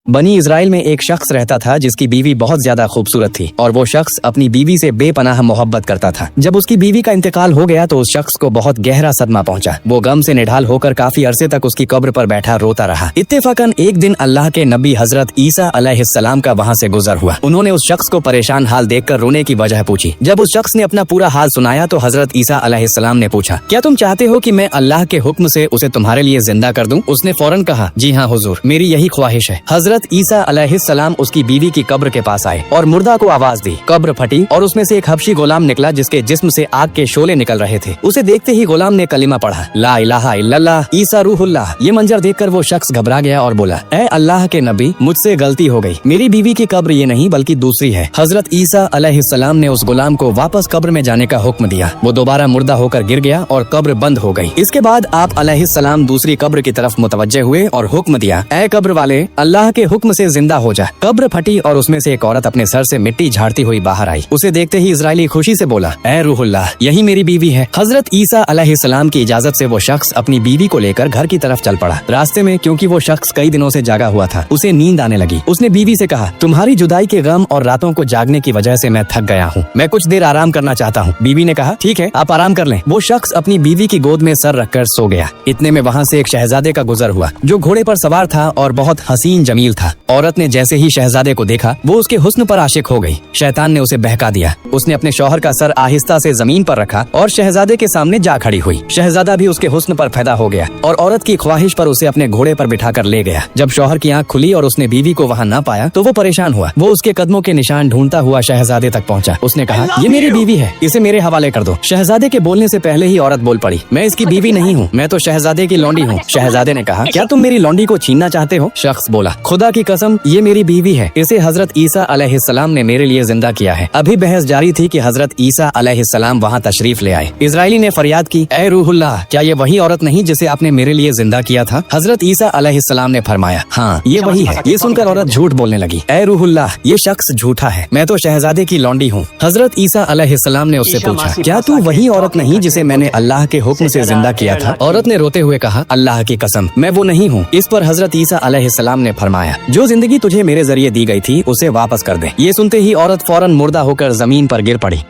बनी इजराइल में एक शख्स रहता था जिसकी बीवी बहुत ज्यादा खूबसूरत थी और वो शख्स अपनी बीवी से बेपनाह मोहब्बत करता था। जब उसकी बीवी का इंतकाल हो गया तो उस शख्स को बहुत गहरा सदमा पहुंचा। वो गम से निढाल होकर काफी अरसे तक उसकी कब्र पर बैठा रोता रहा। इत्तेफाकन एक दिन अल्लाह के नबी हजरत ईसा अलैहिस्सलाम का वहाँ से गुजर हुआ। उन्होंने उस शख्स को परेशान हाल देखकर रोने की वजह पूछी। जब उस शख्स ने अपना पूरा हाल सुनाया तो हजरत ईसा अलैहिस्सलाम ने पूछा, क्या तुम चाहते हो कि मैं अल्लाह के हुक्म से उसे तुम्हारे लिए जिंदा कर दूं? उसने फौरन कहा, जी हाँ हुजूर, मेरी यही ख्वाहिश है। हजरत ईसा अलैहिस्सलाम उसकी बीवी की कब्र के पास आए और मुर्दा को आवाज दी। कब्र फटी और उसमें से एक हबशी गुलाम निकला जिसके जिस्म से आग के शोले निकल रहे थे। उसे देखते ही गुलाम ने कलिमा पढ़ा, ला इलाहा इल्लल्लाह ईसा रूहुल्लाह। ये मंजर देखकर वो शख्स घबरा गया और बोला, ऐ अल्लाह के नबी, मुझसे गलती हो गई, मेरी बीवी की कब्र ये नहीं बल्कि दूसरी है। हजरत ईसा अलैहिस्सलाम ने उस गुलाम को वापस कब्र में जाने का हुक्म दिया। वो दोबारा मुर्दा होकर गिर गया और कब्र बंद हो गई। इसके बाद आप अलैहिस्सलाम दूसरी कब्र की तरफ मुतवज्जे हुए और हुक्म दिया, ऐ कब्र वाले, अल्लाह के हुक्म से जिंदा हो जा। कब्र फटी और उसमें से एक औरत अपने सर से मिट्टी झाड़ती हुई बाहर आई। उसे देखते ही इजराइली खुशी से बोला, ऐ रूहुल्लाह, यही मेरी बीवी है। हजरत ईसा अलैहिस्सलाम की इजाजत से वो शख्स अपनी बीवी को लेकर घर की तरफ चल पड़ा। रास्ते में क्योंकि वो शख्स कई दिनों से जागा हुआ था, उसे नींद आने लगी। उसने बीवी से कहा, तुम्हारी जुदाई के गम और रातों को जागने की वजह से मैं थक गया हूँ, मैं कुछ देर आराम करना चाहता हूँ। बीवी ने कहा, ठीक है, आप आराम कर लें। वो शख्स अपनी बीवी की गोद में सर रखकर सो गया। इतने में वहाँ से एक शहजादे का गुजर हुआ जो घोड़े पर सवार था और बहुत हसीन जमील था। औरत ने जैसे ही शहजादे को देखा वो उसके हुस्न पर आशिक हो गई। शैतान ने उसे बहका दिया। उसने अपने शौहर का सर आहिस्ता से जमीन पर रखा और शहजादे के सामने जा खड़ी हुई। शहजादा भी उसके हुस्न पर पैदा हो गया और औरत की ख्वाहिश पर उसे अपने घोड़े पर बिठाकर ले गया। जब शौहर की आंख खुली और उसने बीवी को वहाँ न पाया तो वो परेशान हुआ। वो उसके कदमों के निशान ढूंढता हुआ शहजादे तक पहुँचा। उसने कहा, ये मेरी बीवी है, इसे मेरे हवाले कर दो। शहजादे के बोलने से पहले ही औरत बोल पड़ी, मैं इसकी बीवी नहीं हूँ, मैं तो शहजादे की लौंडी हूँ। शहजादे ने कहा, क्या तुम मेरी लौंडी को छीनना चाहते हो? शख्स बोला, खुदा की कसम, ये मेरी बीवी है, इसे हजरत ईसा अलैहिस्सलाम ने मेरे लिए जिंदा किया है। अभी बहस जारी थी कि हजरत ईसा अलैहिस्सलाम वहाँ तशरीफ ले आए। इजराइली ने फरियाद की, ऐ रूहुल्लाह, क्या ये वही औरत नहीं जिसे आपने मेरे लिए जिंदा किया था? हजरत ईसा अलैहिस्सलाम ने फरमाया, हाँ ये वही है। ये सुनकर औरत झूठ बोलने लगी, ऐ रूहुल्लाह, ये शख्स झूठा है, मैं तो शहजादे की लौंडी हूँ। हजरत ईसा अलैहिस्सलाम ने उससे पूछा, क्या तू वही औरत नहीं जिसे मैंने अल्लाह के हुक्म से जिंदा किया था? औरत ने रोते हुए कहा, अल्लाह की कसम, मैं वो नहीं हूँ। इस पर हजरत ईसा अलैहिस्सलाम ने फरमाया, जो जिंदगी तुझे मेरे जरिए दी गई थी उसे वापस कर दे। ये सुनते ही औरत फौरन मुर्दा होकर जमीन पर गिर पड़ी।